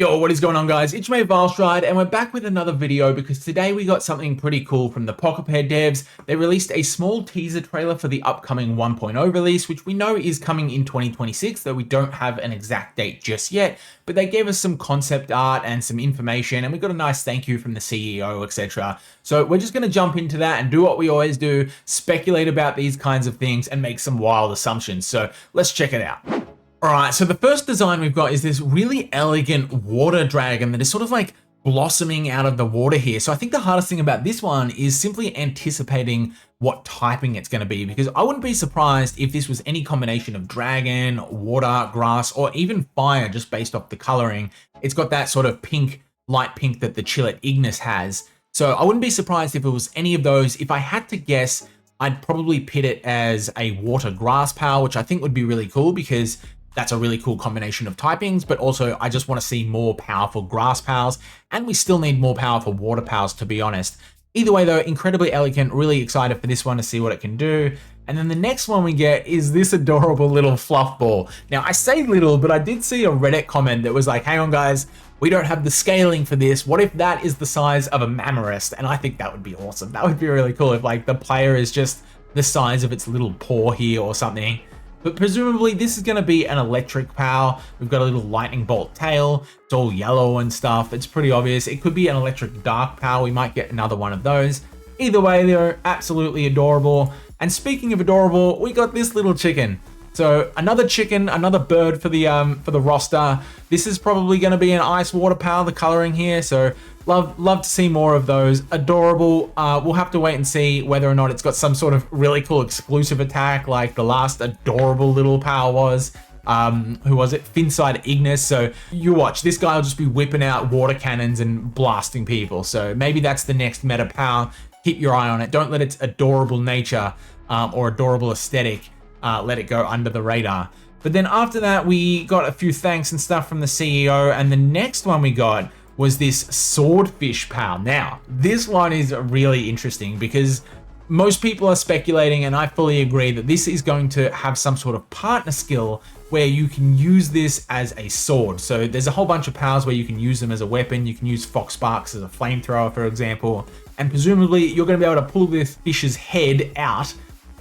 Yo, what is going on, guys? It's me, Valstride, and we're back with another video because today we got something pretty cool from the Pocketpair devs. They released a small teaser trailer for the upcoming 1.0 release, which we know is coming in 2026, though we don't have an exact date just yet. But they gave us some concept art and some information, and we got a nice thank you from the CEO, etc. So we're just going to jump into that and do what we always do, speculate about these kinds of things and make some wild assumptions. So let's check it out. All right, so the first design we've got is this really elegant water dragon that is sort of like blossoming out of the water here. So I think the hardest thing about this one is simply anticipating what typing it's going to be, because I wouldn't be surprised if this was any combination of dragon, water, grass, or even fire just based off the coloring. It's got that sort of pink, light pink that the Chillet Ignis has. So I wouldn't be surprised if it was any of those. If I had to guess, I'd probably pit it as a water grass power, which I think would be really cool because that's a really cool combination of typings, but also I just want to see more powerful grass powers, and we still need more powerful water powers, to be honest. Either way though, incredibly elegant, really excited for this one to see what it can do. And then the next one we get is this adorable little fluff ball. Now I say little, but I did see a Reddit comment that was like, hang on guys, we don't have the scaling for this. What if that is the size of a Mammarest? And I think that would be awesome. That would be really cool if like the player is just the size of its little paw here or something. But presumably this is going to be an electric power. We've got a little lightning bolt tail. It's all yellow and stuff. It's pretty obvious. It could be an electric dark power. We might get another one of those. Either way, they're absolutely adorable. And speaking of adorable, we got this little chicken. So another chicken, another bird for the roster. This is probably going to be an ice water power, the coloring here. So love to see more of those. Adorable. We'll have to wait and see whether or not it's got some sort of really cool exclusive attack like the last adorable little power was. Who was it? Finside Ignis. So you watch, this guy will just be whipping out water cannons and blasting people. So maybe that's the next meta power. Keep your eye on it. Don't let its adorable nature or adorable aesthetic let it go under the radar. But then after that, we got a few thanks and stuff from the CEO, and the next one we got was this Swordfish pal. Now, this one is really interesting because most people are speculating, and I fully agree, that this is going to have some sort of partner skill where you can use this as a sword. So there's a whole bunch of powers where you can use them as a weapon. You can use Fox Sparks as a flamethrower, for example, and presumably you're going to be able to pull this fish's head out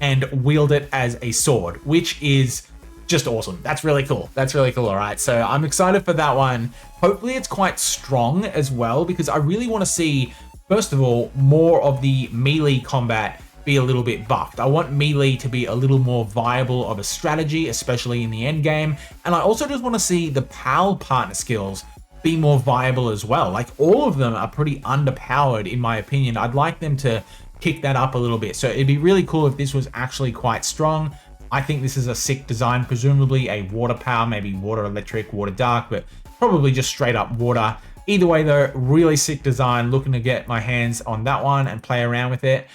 and wield it as a sword, which is just awesome. That's really cool. That's really cool. All right. So I'm excited for that one. Hopefully it's quite strong as well, because I really want to see, first of all, more of the melee combat be a little bit buffed. I want melee to be a little more viable of a strategy, especially in the end game. And I also just want to see the PAL partner skills be more viable as well. Like all of them are pretty underpowered in my opinion. I'd like them to kick that up a little bit. So it'd be really cool if this was actually quite strong. I think this is a sick design, presumably a water power, maybe water electric, water dark, but probably just straight up water. Either way though, really sick design. Looking to get my hands on that one and play around with it.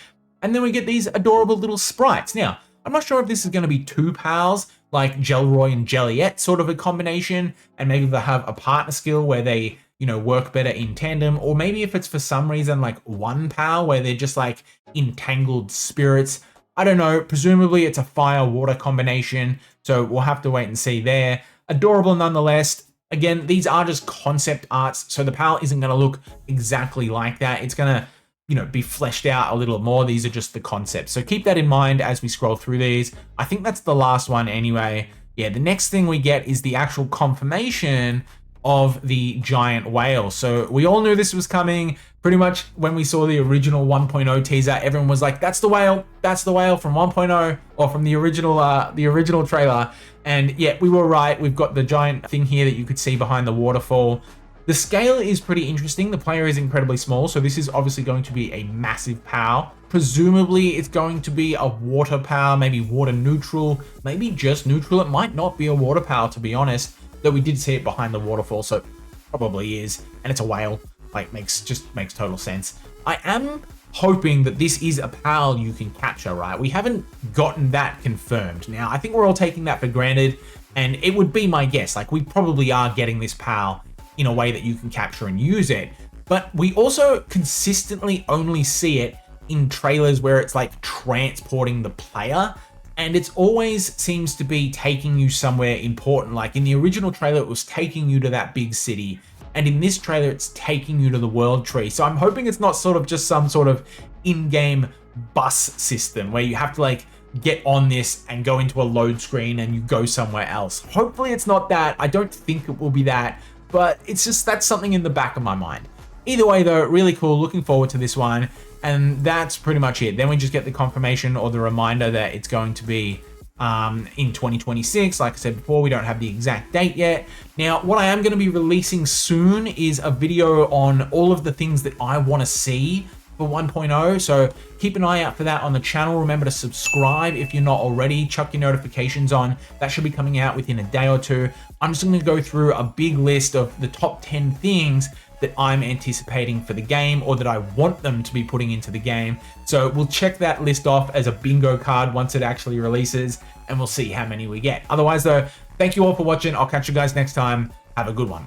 And then we get these adorable little sprites. Now, I'm not sure if this is going to be two pals, like Gelroy and Jelliet, sort of a combination, and maybe they'll have a partner skill where they, you know, work better in tandem, or maybe if it's for some reason like one pal where they're just like entangled spirits. I don't know. Presumably it's a fire water combination, so we'll have to wait and see there. Adorable nonetheless. Again, these are just concept arts, so the pal isn't going to look exactly like that. It's going to, you know, be fleshed out a little more. These are just the concepts, so keep that in mind as we scroll through these. I think that's the last one anyway. Yeah, the next thing we get is the actual confirmation of the giant whale. So we all knew this was coming. Pretty much when we saw the original 1.0 teaser, everyone was like, that's the whale from 1.0, or from the original trailer. And yeah, we were right. We've got the giant thing here that you could see behind the waterfall. The scale is pretty interesting. The player is incredibly small, so this is obviously going to be a massive power. Presumably it's going to be a water power, maybe water neutral, maybe just neutral. It might not be a water power, to be honest, though we did see it behind the waterfall, so it probably is. And it's a whale, like makes total sense. I am hoping that this is a PAL you can capture, right? We haven't gotten that confirmed. Now, I think we're all taking that for granted, and it would be my guess. Like, we probably are getting this PAL in a way that you can capture and use it. But we also consistently only see it in trailers where it's like transporting the player. And it always seems to be taking you somewhere important. Like in the original trailer, it was taking you to that big city. And in this trailer, it's taking you to the world tree. So I'm hoping it's not sort of just some sort of in-game bus system where you have to like get on this and go into a load screen and you go somewhere else. Hopefully it's not that. I don't think it will be that, but it's just, that's something in the back of my mind. Either way though, really cool, looking forward to this one. And that's pretty much it. Then we just get the confirmation or the reminder that it's going to be in 2026. Like I said before, we don't have the exact date yet. Now, what I am going to be releasing soon is a video on all of the things that I want to see for 1.0. So keep an eye out for that on the channel. Remember to subscribe if you're not already. Chuck your notifications on. That should be coming out within a day or two. I'm just going to go through a big list of the top 10 things that I'm anticipating for the game, or that I want them to be putting into the game. So we'll check that list off as a bingo card once it actually releases, and we'll see how many we get. Otherwise though, thank you all for watching. I'll catch you guys next time. Have a good one.